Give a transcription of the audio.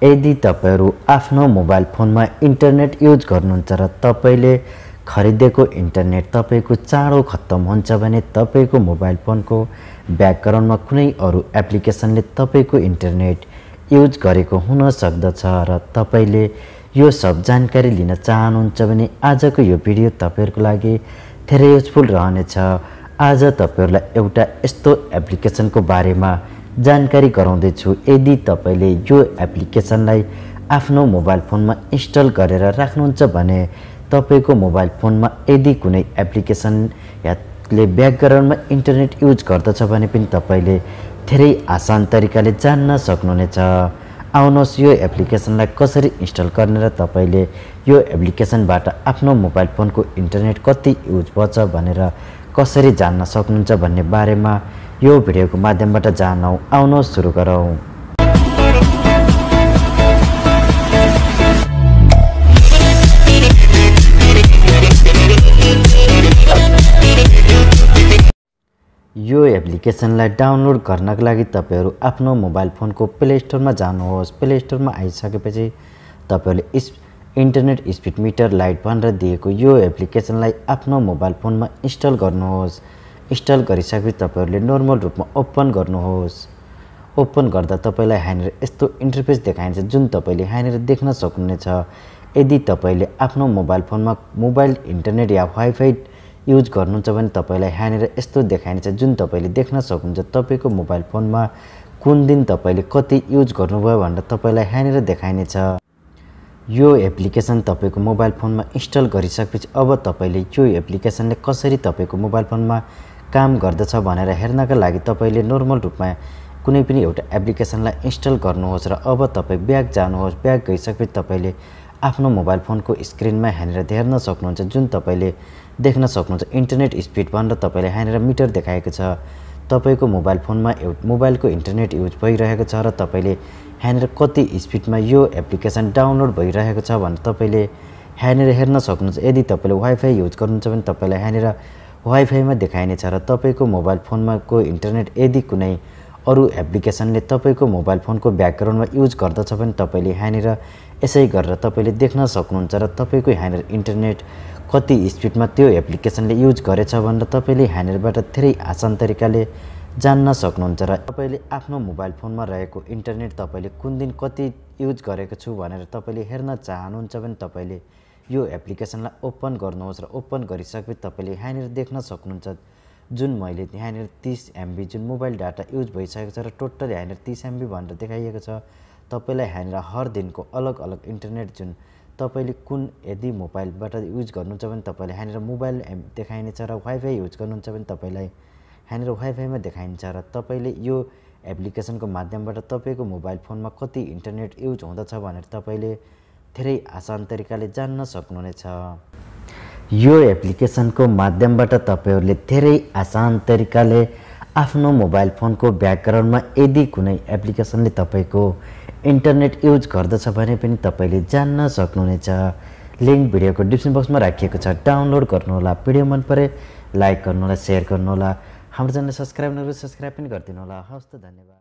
यदि तपाईहरु आफ्नो मोबाइल फोनमा इन्टरनेट युज गर्नुहुन्छ र तपाईले खरिदेको इन्टरनेट तपाईको चाँडो खत्तम हुन्छ भने तपाईको मोबाइल फोनको ब्याकग्राउन्डमा कुनै अरु एप्लिकेसनले तपाईको इन्टरनेट युज गरेको हुन सक्दछ र तपाईले यो सब जानकारी लिन चाहनुहुन्छ भने आजको यो भिडियो तपाईहरुको लागि धेरै युजफुल रहनेछ। आज तपाईहरुलाई एउटा यस्तो एप्लिकेसनको बारेमा जानकारी गराउँदै छु। यदि तपाईले यो एप्लिकेसनलाई आफ्नो मोबाइल फोनमा इन्स्टल गरेर राख्नुहुन्छ भने तपाईको मोबाइल फोनमा यदि कुनै एप्लिकेसन याले ब्याकग्राउन्डमा इन्टरनेट युज गर्दछ भने पनि तपाईले धेरै आसान तरिकाले जान्न सक्नुहुनेछ। आउनुहोस् यो एप्लिकेसनलाई कसरी इन्स्टल गर्ने र तपाईले यो एप्लिकेसनबाट आफ्नो मोबाइल फोनको इन्टरनेट कति युज भछ भनेर कसरी जान्न सक्नुहुन्छ भन्ने बारेमा यो भिडियोको माध्यमबाट जानौं। आउनुहोस् सुरु गरौं। यो एप्लिकेसनलाई डाउनलोड गर्नका लागि तपाईहरु आफ्नो मोबाइल फोनको प्ले स्टोरमा जानुहोस्। प्ले स्टोरमा आइसकेपछि तपाईहरुले इन्टरनेट स्पिड मिटर लाइट भनेर दिएको यो एप्लिकेसनलाई आफ्नो मोबाइल फोनमा इन्स्टल गर्नुहोस्। इन्स्टल गरिसकेपछि तपाईहरुले नर्मल रूपमा ओपन गर्नुहोस्। ओपन गर्दा तपाईलाई यहाँनिर यस्तो इन्टरफेस देखाइन्छ जुन तपाईले यहाँनिर देख्न सक्नुहुनेछ। यदि तपाईले आफ्नो मोबाइल फोनमा मोबाइल इन्टरनेट या वाइफाई युज गर्नुहुन्छ भने तपाईलाई यहाँनिर यस्तो देखाइन्छ जुन तपाईले देख्न सक्नुहुन्छ। तपाईको मोबाइल फोनमा कुन दिन तपाईले कति युज गर्नुभयो भनेर तपाईलाई यहाँनिर देखाइनेछ। यो एप्लिकेसन तपाईको मोबाइल फोनमा इन्स्टल गरिसकेपछि अब तपाईले यो एप्लिकेसनले कसरी तपाईको मोबाइल फोनमा काम गर्दछ भनेर हेर्नका लागि तपाईले नर्मल रूपमा कुनै पनि एउटा एप्लिकेसनलाई इन्स्टल गर्नुहोस् र अब तपाई ब्याक जानुहोस्। ब्याक गइसकेपछि तपाईले आफ्नो मोबाइल फोनको स्क्रिनमा हेरेर हेर्न सक्नुहुन्छ जुन तपाईले देख्न सक्नुहुन्छ इन्टरनेट स्पिड भनेर तपाईले यहाँनिर मिटर देखाएको छ। तपाईको मोबाइल फोनमा मोबाइलको इन्टरनेट युज भइरहेको छ र तपाईले यहाँनिर कति स्पिडमा यो एप्लिकेसन डाउनलोड भइरहेको छ भनेर तपाईले यहाँनिर हेर्न सक्नुहुन्छ। यदि तपाईले वाइफाई युज गर्नुहुन्छ भने तपाईलाई यहाँनिर वाइफाईमा देखाइनेछ र तपाईको मोबाइल फोनमा को इन्टरनेट यदि कुनै अरु एप्लिकेसनले तपाईको मोबाइल फोनको ब्याकग्राउन्डमा युज गर्दछ भने तपाईले यहाँनिर यसै गरेर तपाईले देख्न सक्नुहुन्छ र तपाईको यहाँनिर इन्टरनेट कति स्पिडमा त्यो एप्लिकेसनले युज गरेछ भनेर तपाईले यहाँनिरबाट धेरै आसान तरिकाले जान्न सक्नुहुन्छ र तपाईले आफ्नो मोबाइल फोनमा रहेको इन्टरनेट तपाईले कुन दिन कति युज गरेको छु भनेर तपाईले हेर्न चाहनुहुन्छ भने तपाईले यो एप्लिकेसनलाई ओपन गर्नुहोस् र ओपन गरिसकेपछि तपाईले यहाँनिर देख्न सक्नुहुन्छ जुन मैले यहाँनिर 30 MB जुन मोबाइल डाटा युज भइसकेको छ र टोटल यहाँनिर 30 MB भनेर देखाइएको छ। तपाईलाई यहाँनिर हर दिनको अलग अलग इन्टरनेट जुन तपाईले कुन यदि मोबाइलबाट युज गर्नुहुन्छ भने तपाईले यहाँनिर मोबाइल देखाइनेछ र वाइफाई युज गर्नुहुन्छ भने तपाईलाई यहाँनिर वाइफाईमा देखाइन्छ र तपाईले यो एप्लिकेसनको माध्यमबाट तपाईको मोबाइल फोनमा कति इन्टरनेट युज हुँदछ भनेर तपाईले धेरै आसान तरिकाले जान्न सक्नुहुनेछ। यो एप्लिकेसनको माध्यमबाट तपाईहरुले धेरै आसान तरिकाले आफ्नो मोबाइल फोनको ब्याकग्राउन्डमा यदि कुनै एप्लिकेसनले तपाईको इन्टरनेट युज गर्दछ भने पनि तपाईले जान्न सक्नुहुनेछ। लिंक भिडियोको डिस्क्रिप्सन बक्समा राखिएको छ, डाउनलोड गर्नुहोला। भिडियो मन परे लाइक गर्नुहोला, शेयर गर्नुहोला। हाम्रो च्यानल सब्स्क्राइब नगरे सब्स्क्राइब पनि गरिदिनुहोला। हवस् त, धन्यवाद।